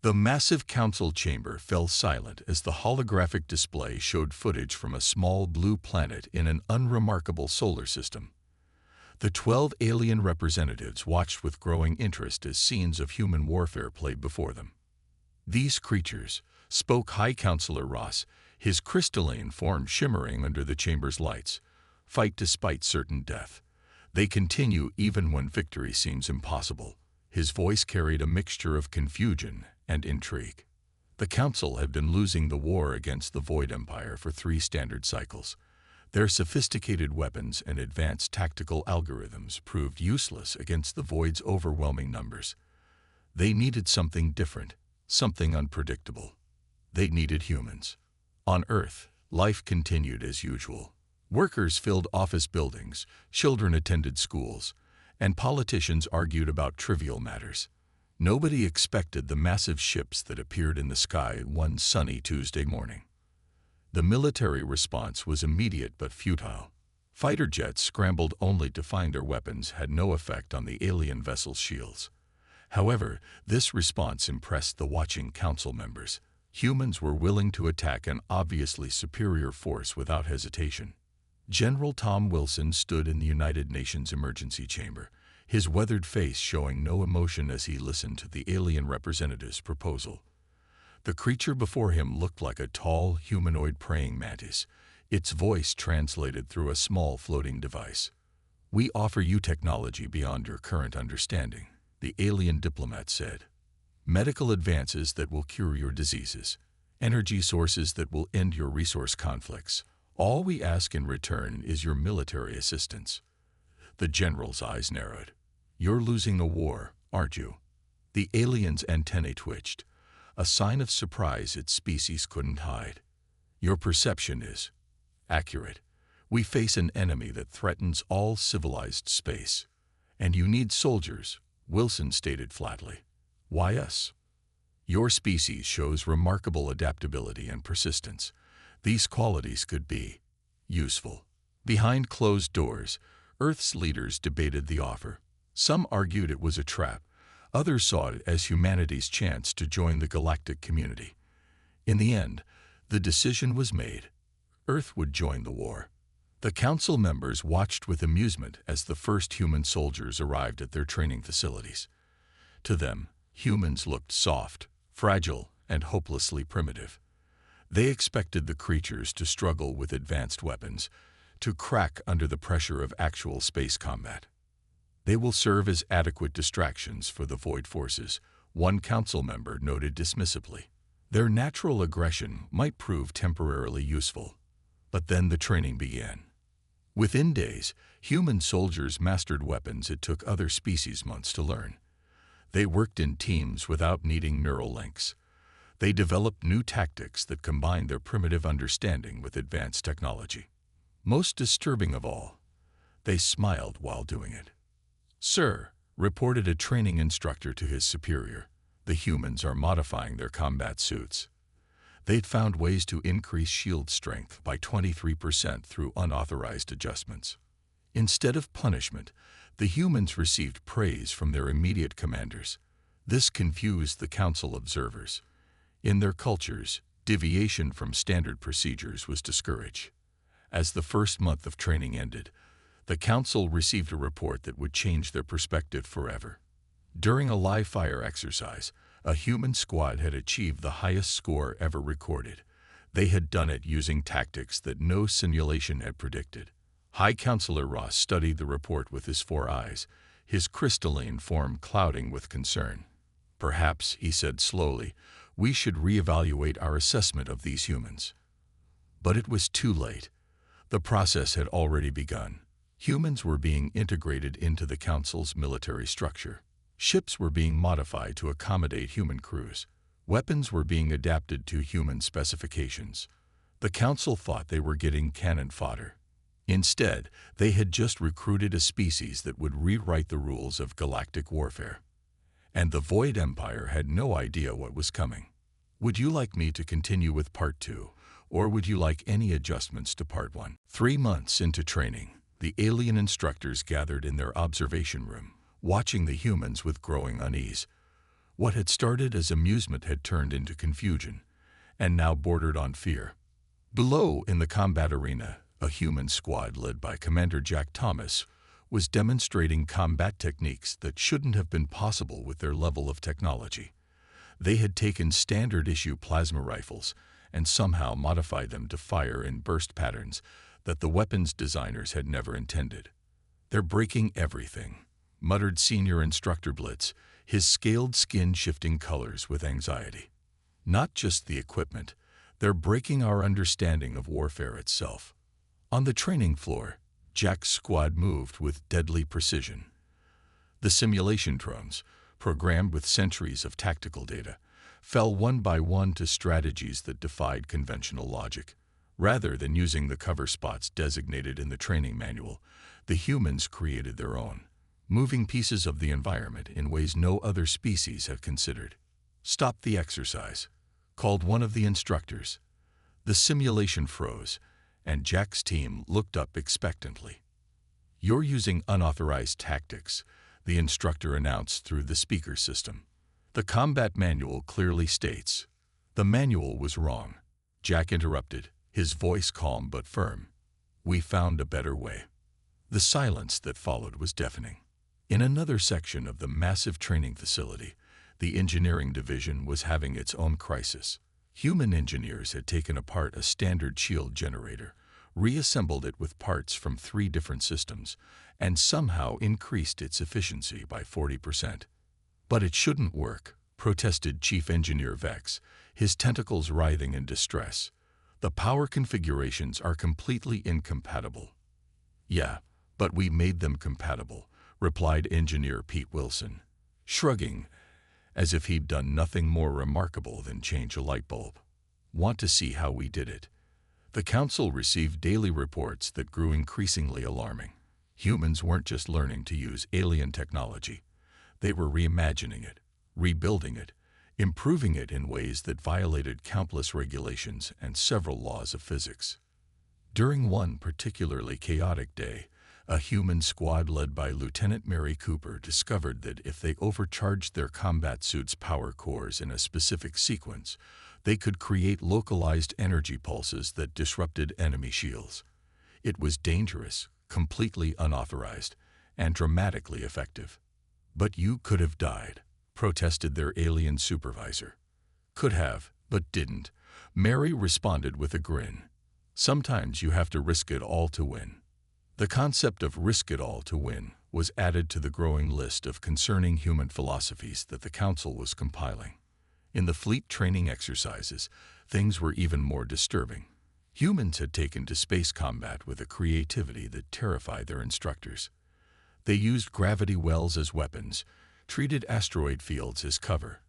The massive council chamber fell silent as the holographic display showed footage from a small blue planet in an unremarkable solar system. The 12 alien representatives watched with growing interest as scenes of human warfare played before them. "These creatures," spoke High Counselor Ross, his crystalline form shimmering under the chamber's lights, "fight despite certain death. They continue even when victory seems impossible." His voice carried a mixture of confusion and intrigue. The Council had been losing the war against the Void Empire for 3 standard cycles. Their sophisticated weapons and advanced tactical algorithms proved useless against the Void's overwhelming numbers. They needed something different, something unpredictable. They needed humans. On Earth, life continued as usual. Workers filled office buildings, children attended schools, and politicians argued about trivial matters. Nobody expected the massive ships that appeared in the sky one sunny Tuesday morning. The military response was immediate but futile. Fighter jets scrambled only to find their weapons had no effect on the alien vessel's shields. However, this response impressed the watching council members. Humans were willing to attack an obviously superior force without hesitation. General Tom Wilson stood in the United Nations emergency chamber, his weathered face showing no emotion as he listened to the alien representative's proposal. The creature before him looked like a tall, humanoid praying mantis, its voice translated through a small floating device. "We offer you technology beyond your current understanding," the alien diplomat said. "Medical advances that will cure your diseases, energy sources that will end your resource conflicts. All we ask in return is your military assistance." The general's eyes narrowed. "You're losing the war, aren't you?" The alien's antennae twitched, a sign of surprise its species couldn't hide. "Your perception is accurate. We face an enemy that threatens all civilized space. And you need soldiers," Wilson stated flatly. "Why us?" "Your species shows remarkable adaptability and persistence. These qualities could be useful." Behind closed doors, Earth's leaders debated the offer. Some argued it was a trap. Others saw it as humanity's chance to join the galactic community. In the end, the decision was made. Earth would join the war. The council members watched with amusement as the first human soldiers arrived at their training facilities. To them, humans looked soft, fragile, and hopelessly primitive. They expected the creatures to struggle with advanced weapons, to crack under the pressure of actual space combat. "They will serve as adequate distractions for the Void forces," one council member noted dismissively. "Their natural aggression might prove temporarily useful." But then the training began. Within days, human soldiers mastered weapons it took other species months to learn. They worked in teams without needing neural links. They developed new tactics that combined their primitive understanding with advanced technology. Most disturbing of all, they smiled while doing it. "Sir," reported a training instructor to his superior, "the humans are modifying their combat suits. They'd found ways to increase shield strength by 23% through unauthorized adjustments. Instead of punishment, the humans received praise from their immediate commanders. This confused the council observers. In their cultures, deviation from standard procedures was discouraged. As the first month of training ended, the council received a report that would change their perspective forever. During a live-fire exercise, a human squad had achieved the highest score ever recorded. They had done it using tactics that no simulation had predicted. High Counselor Ross studied the report with his 4 eyes, his crystalline form clouding with concern. "Perhaps," he said slowly, "we should reevaluate our assessment of these humans." But it was too late. The process had already begun. Humans were being integrated into the Council's military structure. Ships were being modified to accommodate human crews. Weapons were being adapted to human specifications. The Council thought they were getting cannon fodder. Instead, they had just recruited a species that would rewrite the rules of galactic warfare. And the Void Empire had no idea what was coming. "Would you like me to continue with Part 2, or would you like any adjustments to Part 1? 3 months into training, the alien instructors gathered in their observation room, watching the humans with growing unease. What had started as amusement had turned into confusion, and now bordered on fear. Below, in the combat arena, a human squad led by Commander Jack Thomas was demonstrating combat techniques that shouldn't have been possible with their level of technology. They had taken standard-issue plasma rifles and somehow modified them to fire in burst patterns that the weapons designers had never intended. "They're breaking everything," muttered Senior Instructor Blitz, his scaled skin shifting colors with anxiety. "Not just the equipment, they're breaking our understanding of warfare itself." On the training floor, Jack's squad moved with deadly precision. The simulation drones, programmed with centuries of tactical data, fell one by one to strategies that defied conventional logic. Rather than using the cover spots designated in the training manual, the humans created their own, moving pieces of the environment in ways no other species have considered. "Stop the exercise," called one of the instructors. The simulation froze, and Jack's team looked up expectantly. "You're using unauthorized tactics," the instructor announced through the speaker system. "The combat manual clearly states." "The manual was wrong," Jack interrupted, his voice calm but firm. "We found a better way." The silence that followed was deafening. In another section of the massive training facility, the engineering division was having its own crisis. Human engineers had taken apart a standard shield generator, reassembled it with parts from 3 different systems, and somehow increased its efficiency by 40%. "But it shouldn't work," protested Chief Engineer Vex, his tentacles writhing in distress. "The power configurations are completely incompatible." "Yeah, but we made them compatible," replied Engineer Pete Wilson, shrugging, as if he'd done nothing more remarkable than change a light bulb. "Want to see how we did it?" The council received daily reports that grew increasingly alarming. Humans weren't just learning to use alien technology. They were reimagining it, rebuilding it, improving it in ways that violated countless regulations and several laws of physics. During one particularly chaotic day, a human squad led by Lieutenant Mary Cooper discovered that if they overcharged their combat suits' power cores in a specific sequence, they could create localized energy pulses that disrupted enemy shields. It was dangerous, completely unauthorized, and dramatically effective. "But you could have died," protested their alien supervisor. "Could have, but didn't," Mary responded with a grin. "Sometimes you have to risk it all to win." The concept of risk it all to win was added to the growing list of concerning human philosophies that the council was compiling. In the fleet training exercises, things were even more disturbing. Humans had taken to space combat with a creativity that terrified their instructors. They used gravity wells as weapons, treated asteroid fields as cover,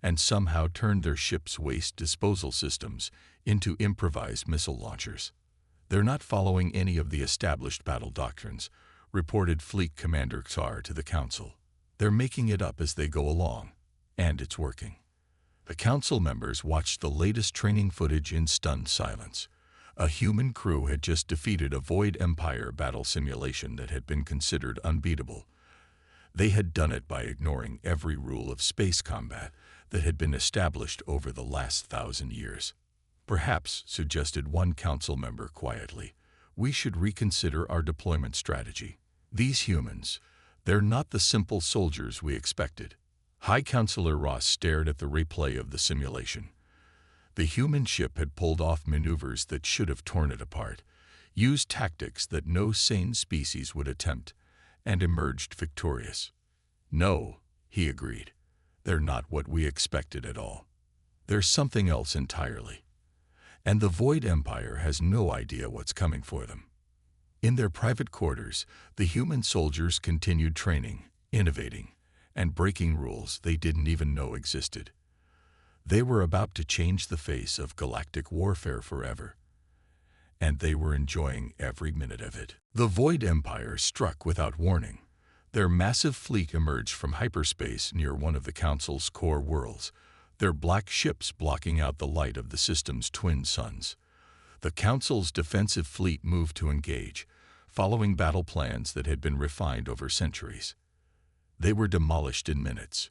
and somehow turned their ships' waste disposal systems into improvised missile launchers. "They're not following any of the established battle doctrines," reported Fleet Commander Xar to the council. "They're making it up as they go along, and it's working." The council members watched the latest training footage in stunned silence. A human crew had just defeated a Void Empire battle simulation that had been considered unbeatable. They had done it by ignoring every rule of space combat that had been established over the last 1,000 years. "Perhaps," suggested one council member quietly, "we should reconsider our deployment strategy. These humans, they're not the simple soldiers we expected." High Counselor Ross stared at the replay of the simulation. The human ship had pulled off maneuvers that should have torn it apart, used tactics that no sane species would attempt, and emerged victorious. "No," he agreed, "they're not what we expected at all. There's something else entirely. And the Void Empire has no idea what's coming for them." In their private quarters, the human soldiers continued training, innovating, and breaking rules they didn't even know existed. They were about to change the face of galactic warfare forever, and they were enjoying every minute of it. The Void Empire struck without warning. Their massive fleet emerged from hyperspace near one of the Council's core worlds, their black ships blocking out the light of the system's twin suns. The Council's defensive fleet moved to engage, following battle plans that had been refined over centuries. They were demolished in minutes.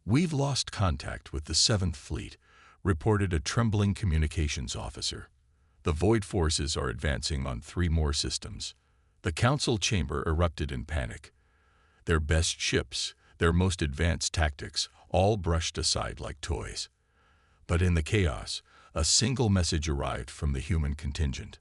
"We've lost contact with the 7th Fleet," reported a trembling communications officer. "The Void forces are advancing on 3 more systems." The council chamber erupted in panic. Their best ships, their most advanced tactics, all brushed aside like toys. But in the chaos, a single message arrived from the human contingent.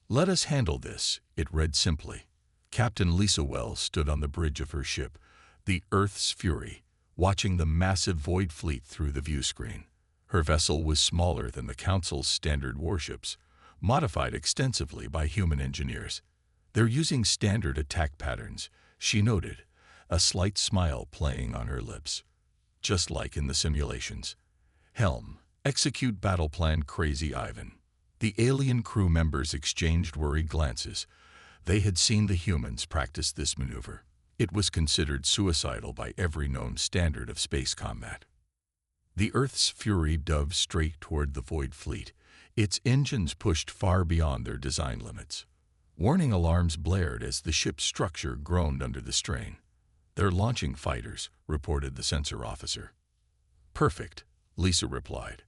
"Let us handle this," it read simply. Captain Lisa Wells stood on the bridge of her ship, the Earth's Fury, watching the massive Void fleet through the viewscreen. Her vessel was smaller than the Council's standard warships, modified extensively by human engineers. "They're using standard attack patterns," she noted, a slight smile playing on her lips. "Just like in the simulations. Helm, execute battle plan Crazy Ivan." The alien crew members exchanged worried glances. They had seen the humans practice this maneuver. It was considered suicidal by every known standard of space combat. The Earth's Fury dove straight toward the Void fleet, its engines pushed far beyond their design limits. Warning alarms blared as the ship's structure groaned under the strain. "They're launching fighters," reported the sensor officer. "Perfect," Lisa replied.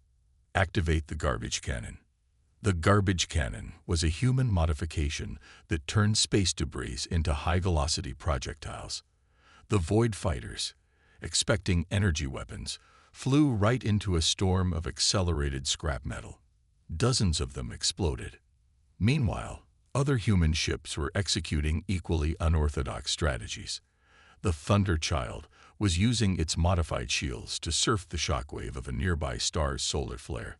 "Activate the garbage cannon." The garbage cannon was a human modification that turned space debris into high-velocity projectiles. The Void fighters, expecting energy weapons, flew right into a storm of accelerated scrap metal. Dozens of them exploded. Meanwhile, other human ships were executing equally unorthodox strategies. The Thunderchild was using its modified shields to surf the shockwave of a nearby star's solar flare.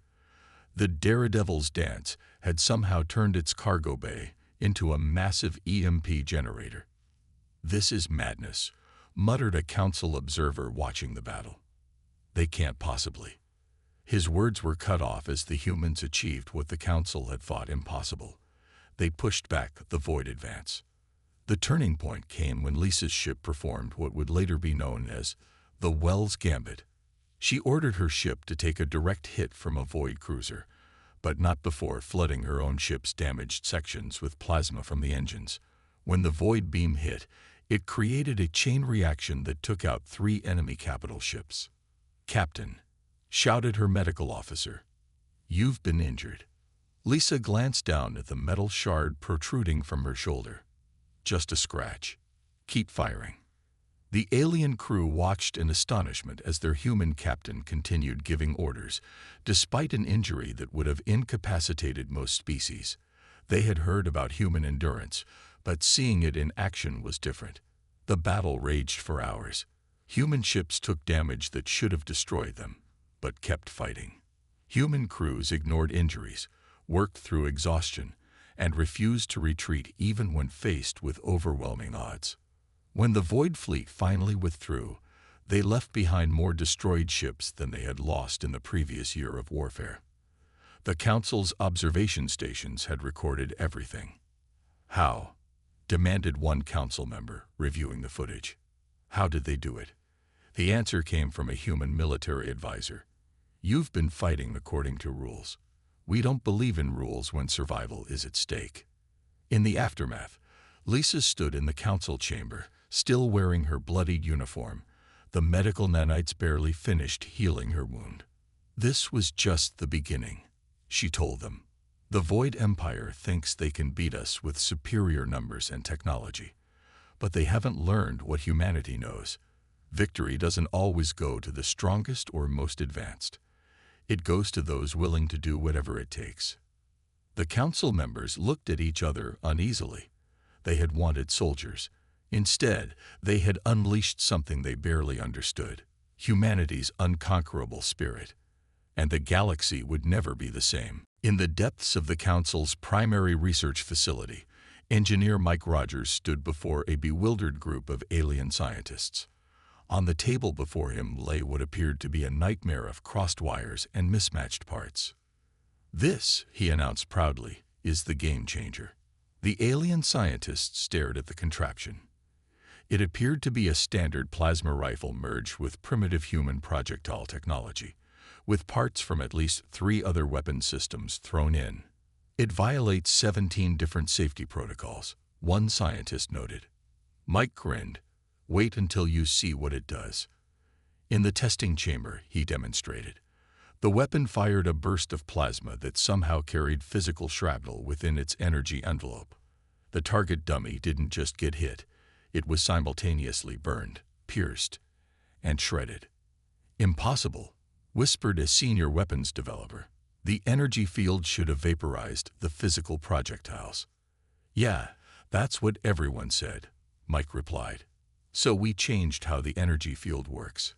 The Daredevil's Dance had somehow turned its cargo bay into a massive EMP generator. "This is madness," muttered a council observer watching the battle. "They can't possibly." His words were cut off as the humans achieved what the council had thought impossible. They pushed back the Void advance. The turning point came when Lisa's ship performed what would later be known as the Wells Gambit. She ordered her ship to take a direct hit from a Void cruiser, but not before flooding her own ship's damaged sections with plasma from the engines. When the Void beam hit, it created a chain reaction that took out 3 enemy capital ships. "Captain," shouted her medical officer, "you've been injured." Lisa glanced down at the metal shard protruding from her shoulder. "Just a scratch. Keep firing." The alien crew watched in astonishment as their human captain continued giving orders, despite an injury that would have incapacitated most species. They had heard about human endurance, but seeing it in action was different. The battle raged for hours. Human ships took damage that should have destroyed them, but kept fighting. Human crews ignored injuries, worked through exhaustion, and refused to retreat even when faced with overwhelming odds. When the Void fleet finally withdrew, they left behind more destroyed ships than they had lost in the previous year of warfare. The Council's observation stations had recorded everything. "How?" demanded one council member, reviewing the footage. "How did they do it?" The answer came from a human military advisor. "You've been fighting according to rules. We don't believe in rules when survival is at stake." In the aftermath, Lisa stood in the council chamber, still wearing her bloodied uniform. The medical nanites barely finished healing her wound. "This was just the beginning," she told them. "The Void Empire thinks they can beat us with superior numbers and technology, but they haven't learned what humanity knows. Victory doesn't always go to the strongest or most advanced. It goes to those willing to do whatever it takes." The council members looked at each other uneasily. They had wanted soldiers. Instead, they had unleashed something they barely understood: humanity's unconquerable spirit. And the galaxy would never be the same. In the depths of the Council's primary research facility, engineer Mike Rogers stood before a bewildered group of alien scientists. On the table before him lay what appeared to be a nightmare of crossed wires and mismatched parts. "This," he announced proudly, "is the game changer." The alien scientists stared at the contraption. It appeared to be a standard plasma rifle merged with primitive human projectile technology, with parts from at least 3 other weapon systems thrown in. "It violates 17 different safety protocols," one scientist noted. Mike grinned. "Wait until you see what it does." In the testing chamber, he demonstrated. The weapon fired a burst of plasma that somehow carried physical shrapnel within its energy envelope. The target dummy didn't just get hit, it was simultaneously burned, pierced, and shredded. "Impossible," whispered a senior weapons developer. "The energy field should have vaporized the physical projectiles." "Yeah, that's what everyone said," Mike replied. "So we changed how the energy field works."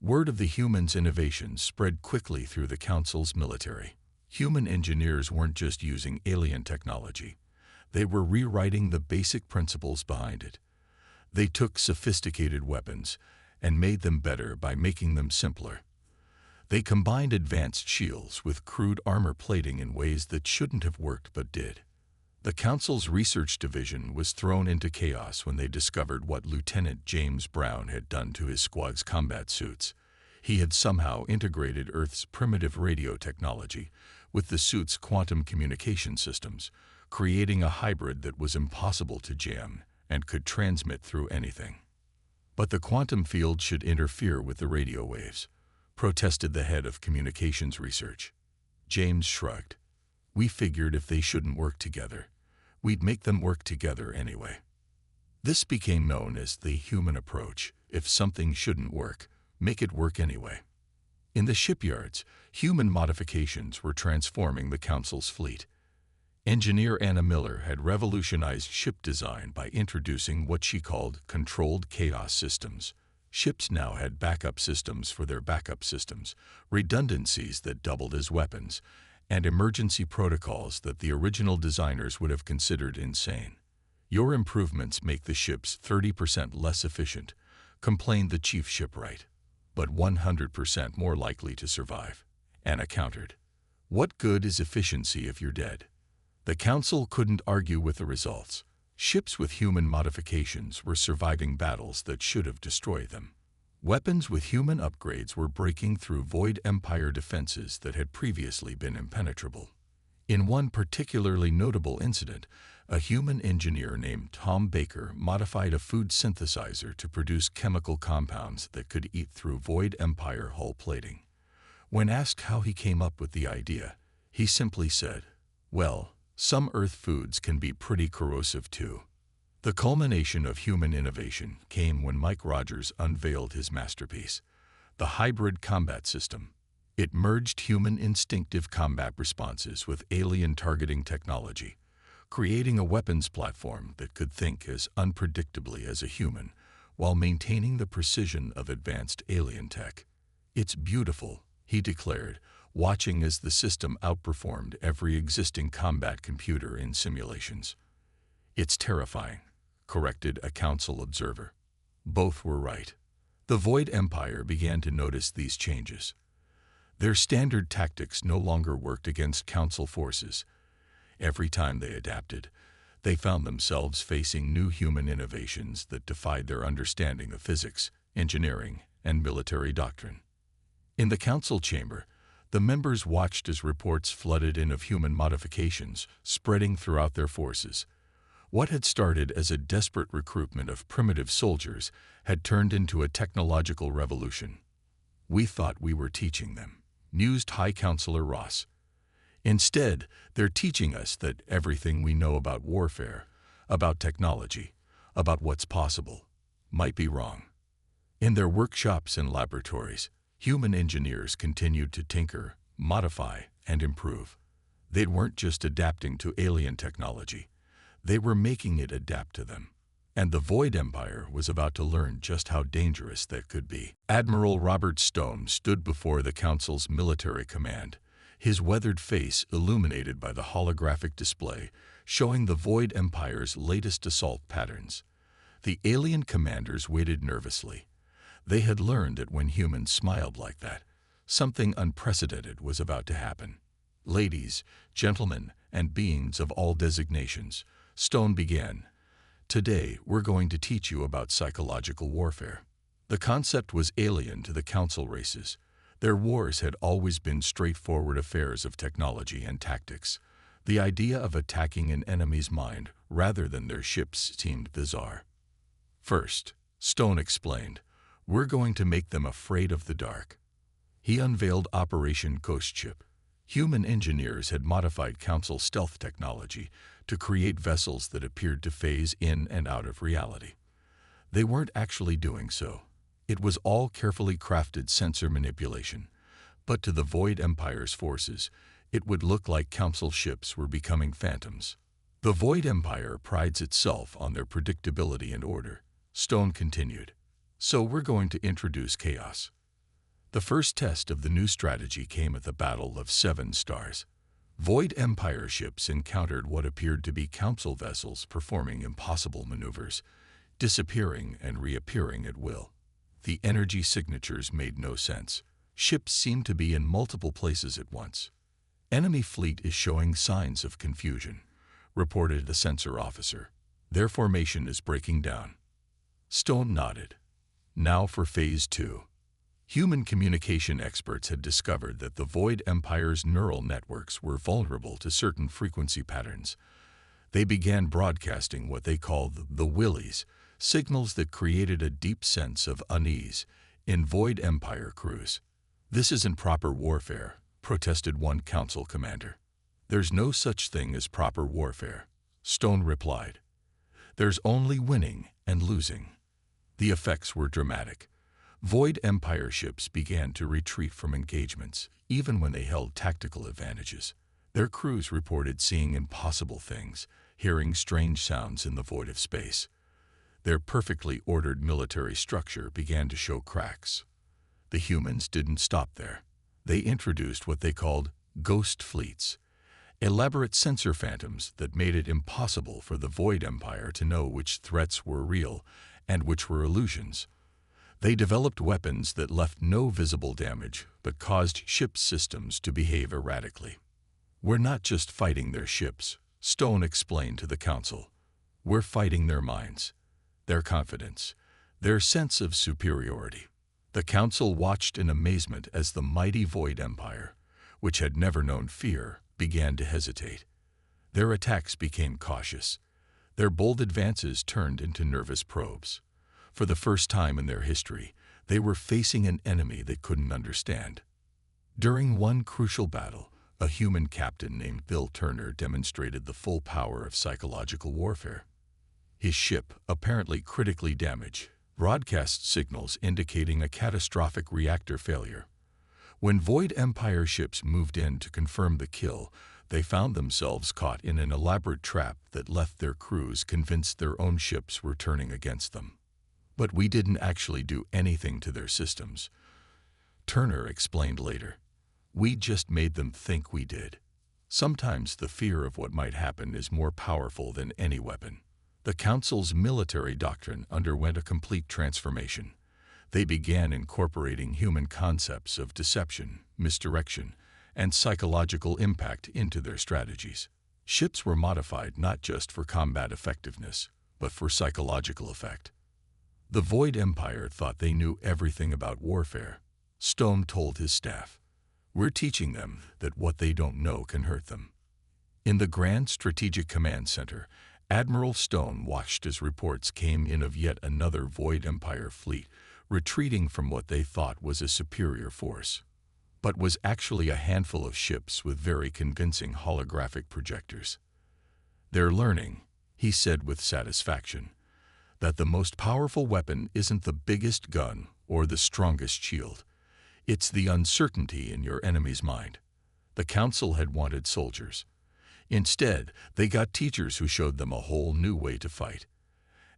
Word of the humans' innovations spread quickly through the Council's military. Human engineers weren't just using alien technology. They were rewriting the basic principles behind it. They took sophisticated weapons and made them better by making them simpler. They combined advanced shields with crude armor plating in ways that shouldn't have worked but did. The Council's research division was thrown into chaos when they discovered what Lieutenant James Brown had done to his squad's combat suits. He had somehow integrated Earth's primitive radio technology with the suit's quantum communication systems, creating a hybrid that was impossible to jam and could transmit through anything. "But the quantum field should interfere with the radio waves," protested the head of communications research. James shrugged. "We figured if they shouldn't work together, we'd make them work together anyway." This became known as the human approach. If something shouldn't work, make it work anyway. In the shipyards, human modifications were transforming the Council's fleet. Engineer Anna Miller had revolutionized ship design by introducing what she called controlled chaos systems. Ships now had backup systems for their backup systems, redundancies that doubled as weapons, and emergency protocols that the original designers would have considered insane. "Your improvements make the ships 30% less efficient," complained the chief shipwright, "but 100% more likely to survive," Anna countered. "What good is efficiency if you're dead?" The Council couldn't argue with the results. Ships with human modifications were surviving battles that should have destroyed them. Weapons with human upgrades were breaking through Void Empire defenses that had previously been impenetrable. In one particularly notable incident, a human engineer named Tom Baker modified a food synthesizer to produce chemical compounds that could eat through Void Empire hull plating. When asked how he came up with the idea, he simply said, "Well, some Earth foods can be pretty corrosive too." The culmination of human innovation came when Mike Rogers unveiled his masterpiece, the hybrid combat system. It merged human instinctive combat responses with alien targeting technology, creating a weapons platform that could think as unpredictably as a human while maintaining the precision of advanced alien tech. "It's beautiful," he declared, watching as the system outperformed every existing combat computer in simulations. "It's terrifying," corrected a Council observer. Both were right. The Void Empire began to notice these changes. Their standard tactics no longer worked against Council forces. Every time they adapted, they found themselves facing new human innovations that defied their understanding of physics, engineering, and military doctrine. In the Council chamber, the members watched as reports flooded in of human modifications spreading throughout their forces. What had started as a desperate recruitment of primitive soldiers had turned into a technological revolution. "We thought we were teaching them," mused High Counselor Ross. "Instead, they're teaching us that everything we know about warfare, about technology, about what's possible, might be wrong." In their workshops and laboratories, human engineers continued to tinker, modify, and improve. They weren't just adapting to alien technology. They were making it adapt to them. And the Void Empire was about to learn just how dangerous that could be. Admiral Robert Stone stood before the Council's military command, his weathered face illuminated by the holographic display showing the Void Empire's latest assault patterns. The alien commanders waited nervously. They had learned that when humans smiled like that, something unprecedented was about to happen. "Ladies, gentlemen, and beings of all designations," Stone began, "today we're going to teach you about psychological warfare." The concept was alien to the Council races. Their wars had always been straightforward affairs of technology and tactics. The idea of attacking an enemy's mind rather than their ships seemed bizarre. "First," Stone explained, We're going to make them afraid of the dark. He unveiled Operation Ghost Ship. Human engineers had modified Council stealth technology to create vessels that appeared to phase in and out of reality. They weren't actually doing so. It was all carefully crafted sensor manipulation. But to the Void Empire's forces, it would look like Council ships were becoming phantoms. The Void Empire prides itself on their predictability and order. Stone continued. So we're going to introduce chaos. The first test of the new strategy came at the Battle of 7 Stars. Void Empire ships encountered what appeared to be Council vessels performing impossible maneuvers, disappearing and reappearing at will. The energy signatures made no sense. Ships seemed to be in multiple places at once. Enemy fleet is showing signs of confusion, reported a sensor officer. Their formation is breaking down. Stone nodded. Now for Phase 2. Human communication experts had discovered that the Void Empire's neural networks were vulnerable to certain frequency patterns. They began broadcasting what they called the willies, signals that created a deep sense of unease in Void Empire crews. This isn't proper warfare, protested one Council commander. There's no such thing as proper warfare, Stone replied. There's only winning and losing. The effects were dramatic. Void Empire ships began to retreat from engagements, even when they held tactical advantages. Their crews reported seeing impossible things, hearing strange sounds in the void of space. Their perfectly ordered military structure began to show cracks. The humans didn't stop there. They introduced what they called ghost fleets, elaborate sensor phantoms that made it impossible for the Void Empire to know which threats were real and which were illusions. They developed weapons that left no visible damage but caused ship systems to behave erratically. We're not just fighting their ships, Stone explained to the Council. We're fighting their minds, their confidence, their sense of superiority. The Council watched in amazement as the mighty Void Empire, which had never known fear, began to hesitate. Their attacks became cautious. Their bold advances turned into nervous probes. For the first time in their history, they were facing an enemy they couldn't understand. During one crucial battle, a human captain named Bill Turner demonstrated the full power of psychological warfare. His ship, apparently critically damaged, broadcast signals indicating a catastrophic reactor failure. When Void Empire ships moved in to confirm the kill, they found themselves caught in an elaborate trap that left their crews convinced their own ships were turning against them. But we didn't actually do anything to their systems, Turner explained later. We just made them think we did. Sometimes the fear of what might happen is more powerful than any weapon. The Council's military doctrine underwent a complete transformation. They began incorporating human concepts of deception, misdirection, and psychological impact into their strategies. Ships were modified not just for combat effectiveness, but for psychological effect. The Void Empire thought they knew everything about warfare. Stone told his staff, "We're teaching them that what they don't know can hurt them." In the Grand Strategic Command Center, Admiral Stone watched as reports came in of yet another Void Empire fleet retreating from what they thought was a superior force, but was actually a handful of ships with very convincing holographic projectors. "They're learning," he said with satisfaction, "that the most powerful weapon isn't the biggest gun or the strongest shield. It's the uncertainty in your enemy's mind." The Council had wanted soldiers. Instead, they got teachers who showed them a whole new way to fight.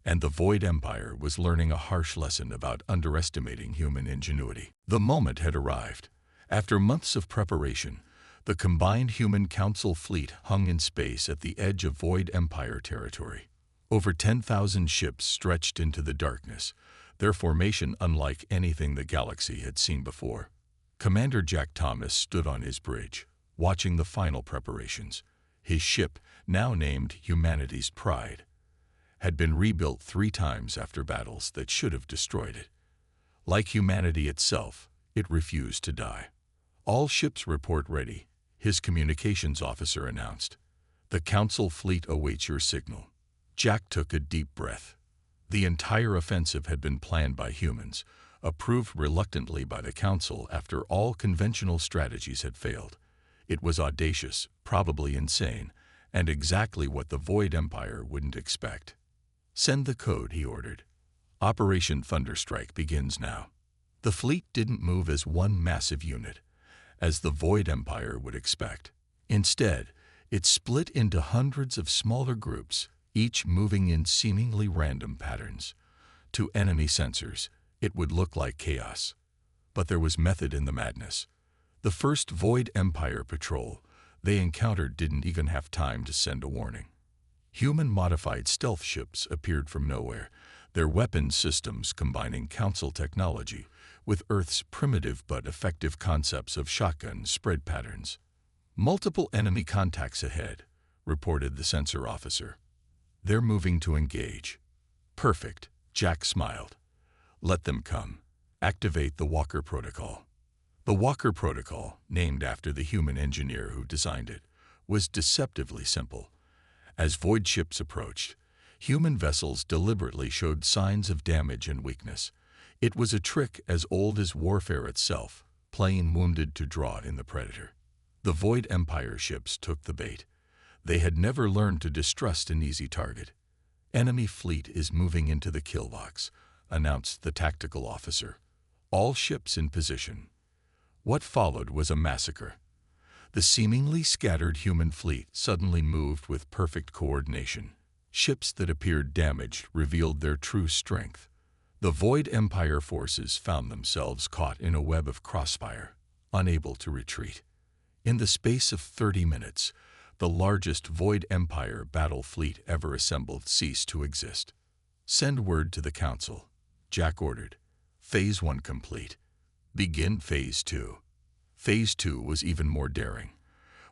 And the Void Empire was learning a harsh lesson about underestimating human ingenuity. The moment had arrived. After months of preparation, the combined human Council fleet hung in space at the edge of Void Empire territory. Over 10,000 ships stretched into the darkness, their formation unlike anything the galaxy had seen before. Commander Jack Thomas stood on his bridge, watching the final preparations. His ship, now named Humanity's Pride, had been rebuilt 3 times after battles that should have destroyed it. Like humanity itself, it refused to die. "All ships report ready," his communications officer announced. "The Council fleet awaits your signal." Jack took a deep breath. The entire offensive had been planned by humans, approved reluctantly by the Council after all conventional strategies had failed. It was audacious, probably insane, and exactly what the Void Empire wouldn't expect. "Send the code," he ordered. "Operation Thunderstrike begins now." The fleet didn't move as one massive unit, as the Void Empire would expect. Instead, it split into hundreds of smaller groups, each moving in seemingly random patterns. To enemy sensors, it would look like chaos. But there was method in the madness. The first Void Empire patrol they encountered didn't even have time to send a warning. Human-modified stealth ships appeared from nowhere, their weapons systems combining Council technology with Earth's primitive but effective concepts of shotgun spread patterns. "Multiple enemy contacts ahead," reported the sensor officer. "They're moving to engage." "Perfect," Jack smiled. "Let them come. Activate the Walker Protocol." The Walker Protocol, named after the human engineer who designed it, was deceptively simple. As void ships approached, human vessels deliberately showed signs of damage and weakness. It was a trick as old as warfare itself, playing wounded to draw in the predator. The Void Empire ships took the bait. They had never learned to distrust an easy target. "Enemy fleet is moving into the kill box," announced the tactical officer. "All ships in position." What followed was a massacre. The seemingly scattered human fleet suddenly moved with perfect coordination. Ships that appeared damaged revealed their true strength. The Void Empire forces found themselves caught in a web of crossfire, unable to retreat. In the space of 30 minutes, the largest Void Empire battle fleet ever assembled ceased to exist. "Send word to the Council," Jack ordered. "Phase 1 complete. Begin Phase 2. Phase 2 was even more daring.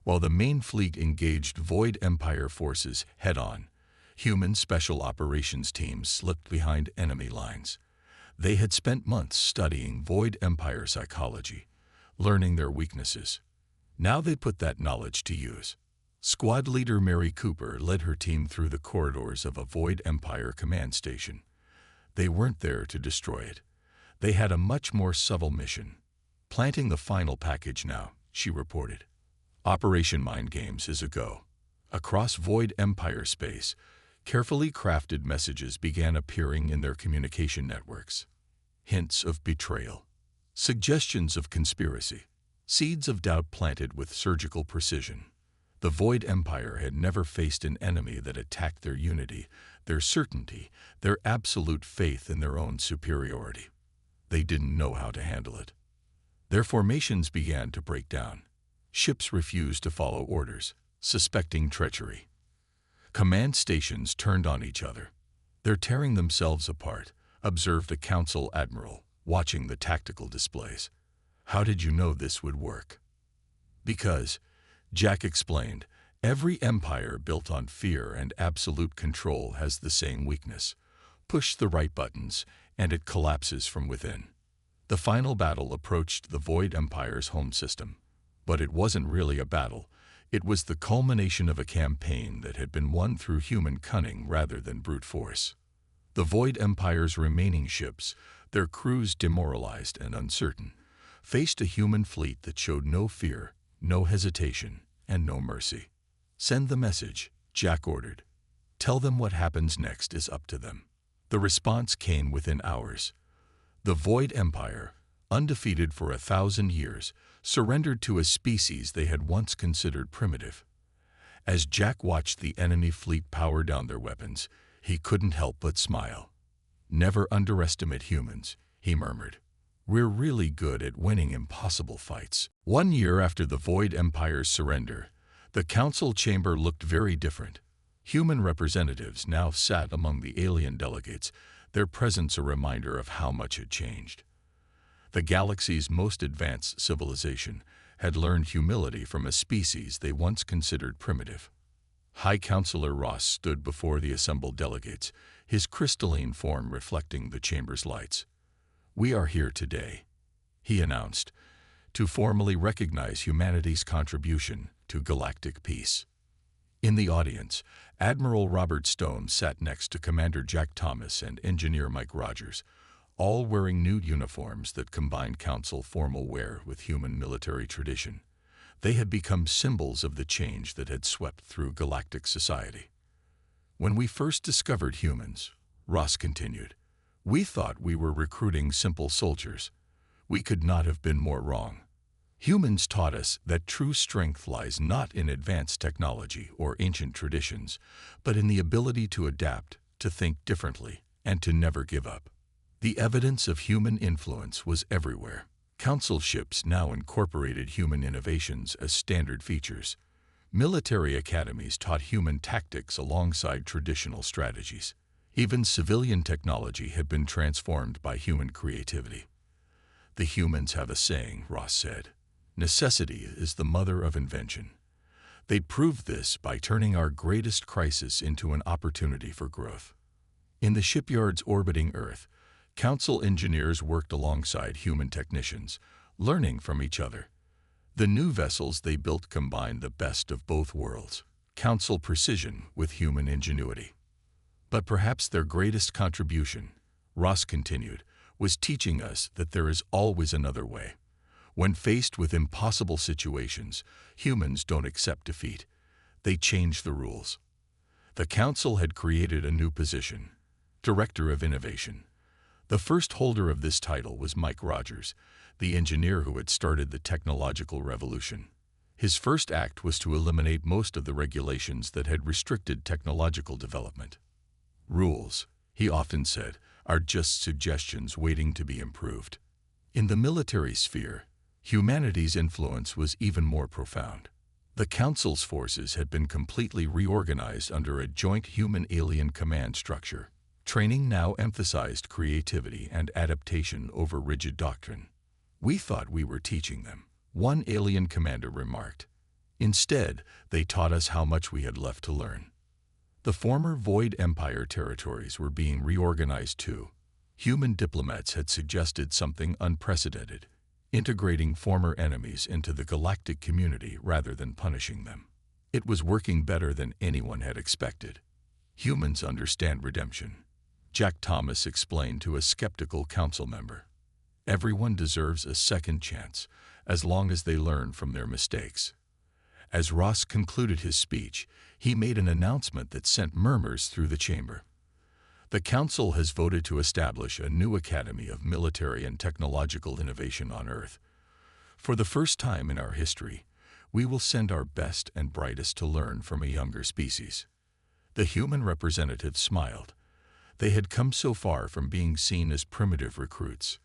While the main fleet engaged Void Empire forces head-on, human special operations teams slipped behind enemy lines. They had spent months studying Void Empire psychology, learning their weaknesses. Now they put that knowledge to use. Squad leader Mary Cooper led her team through the corridors of a Void Empire command station. They weren't there to destroy it. They had a much more subtle mission. "Planting the final package now," she reported. "Operation Mind Games is a go." Across Void Empire space, carefully crafted messages began appearing in their communication networks. Hints of betrayal. Suggestions of conspiracy. Seeds of doubt planted with surgical precision. The Void Empire had never faced an enemy that attacked their unity, their certainty, their absolute faith in their own superiority. They didn't know how to handle it. Their formations began to break down. Ships refused to follow orders, suspecting treachery. Command stations turned on each other. "They're tearing themselves apart," observed a Council admiral, watching the tactical displays. "How did you know this would work?" "Because," Jack explained, "every empire built on fear and absolute control has the same weakness. Push the right buttons, and it collapses from within." The final battle approached the Void Empire's home system. But it wasn't really a battle. It was the culmination of a campaign that had been won through human cunning rather than brute force. The Void Empire's remaining ships, their crews demoralized and uncertain, faced a human fleet that showed no fear, no hesitation, and no mercy. "Send the message," Jack ordered. "Tell them what happens next is up to them." The response came within hours. The Void Empire, undefeated for 1,000 years, surrendered to a species they had once considered primitive. As Jack watched the enemy fleet power down their weapons, he couldn't help but smile. "Never underestimate humans," he murmured. "We're really good at winning impossible fights." 1 year after the Void Empire's surrender, the Council chamber looked very different. Human representatives now sat among the alien delegates, their presence a reminder of how much had changed. The galaxy's most advanced civilization had learned humility from a species they once considered primitive. High Counselor Ross stood before the assembled delegates, his crystalline form reflecting the chamber's lights. "We are here today," he announced, "to formally recognize humanity's contribution to galactic peace." In the audience, Admiral Robert Stone sat next to Commander Jack Thomas and Engineer Mike Rogers, all wearing new uniforms that combined council formal wear with human military tradition. They had become symbols of the change that had swept through galactic society. When we first discovered humans, Ross continued, we thought we were recruiting simple soldiers. We could not have been more wrong. Humans taught us that true strength lies not in advanced technology or ancient traditions, but in the ability to adapt, to think differently, and to never give up. The evidence of human influence was everywhere. Council ships now incorporated human innovations as standard features. Military academies taught human tactics alongside traditional strategies. Even civilian technology had been transformed by human creativity. The humans have a saying, Ross said. Necessity is the mother of invention. They proved this by turning our greatest crisis into an opportunity for growth. In the shipyards orbiting Earth, Council engineers worked alongside human technicians, learning from each other. The new vessels they built combined the best of both worlds, Council precision with human ingenuity. But perhaps their greatest contribution, Ross continued, was teaching us that there is always another way. When faced with impossible situations, humans don't accept defeat. They change the rules. The Council had created a new position, Director of Innovation. The first holder of this title was Mike Rogers, the engineer who had started the technological revolution. His first act was to eliminate most of the regulations that had restricted technological development. Rules, he often said, are just suggestions waiting to be improved. In the military sphere, humanity's influence was even more profound. The Council's forces had been completely reorganized under a joint human-alien command structure. Training now emphasized creativity and adaptation over rigid doctrine. We thought we were teaching them, one alien commander remarked. Instead, they taught us how much we had left to learn. The former Void Empire territories were being reorganized too. Human diplomats had suggested something unprecedented, integrating former enemies into the galactic community rather than punishing them. It was working better than anyone had expected. Humans understand redemption, Jack Thomas explained to a skeptical council member. Everyone deserves a second chance, as long as they learn from their mistakes. As Ross concluded his speech, he made an announcement that sent murmurs through the chamber. The Council has voted to establish a new Academy of Military and Technological Innovation on Earth. For the first time in our history, we will send our best and brightest to learn from a younger species. The human representatives smiled. They had come so far from being seen as primitive recruits.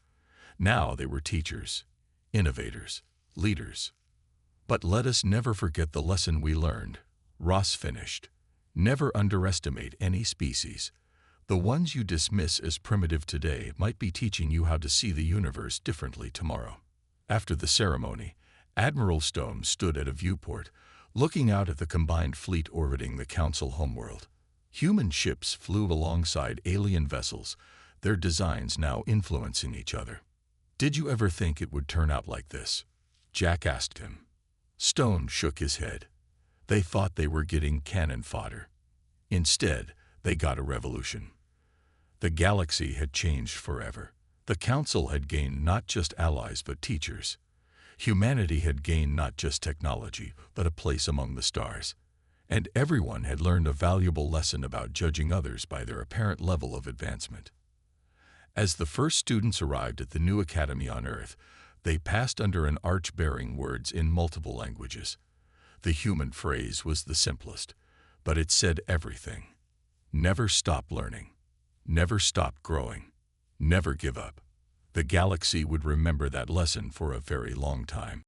Now they were teachers, innovators, leaders. But let us never forget the lesson we learned, Ross finished. Never underestimate any species. The ones you dismiss as primitive today might be teaching you how to see the universe differently tomorrow. After the ceremony, Admiral Stone stood at a viewport, looking out at the combined fleet orbiting the Council homeworld. Human ships flew alongside alien vessels, their designs now influencing each other. Did you ever think it would turn out like this? Jack asked him. Stone shook his head. They thought they were getting cannon fodder. Instead, they got a revolution. The galaxy had changed forever. The Council had gained not just allies but teachers. Humanity had gained not just technology but a place among the stars. And everyone had learned a valuable lesson about judging others by their apparent level of advancement. As the first students arrived at the new academy on Earth, they passed under an arch bearing words in multiple languages. The human phrase was the simplest, but it said everything. Never stop learning. Never stop growing. Never give up. The galaxy would remember that lesson for a very long time.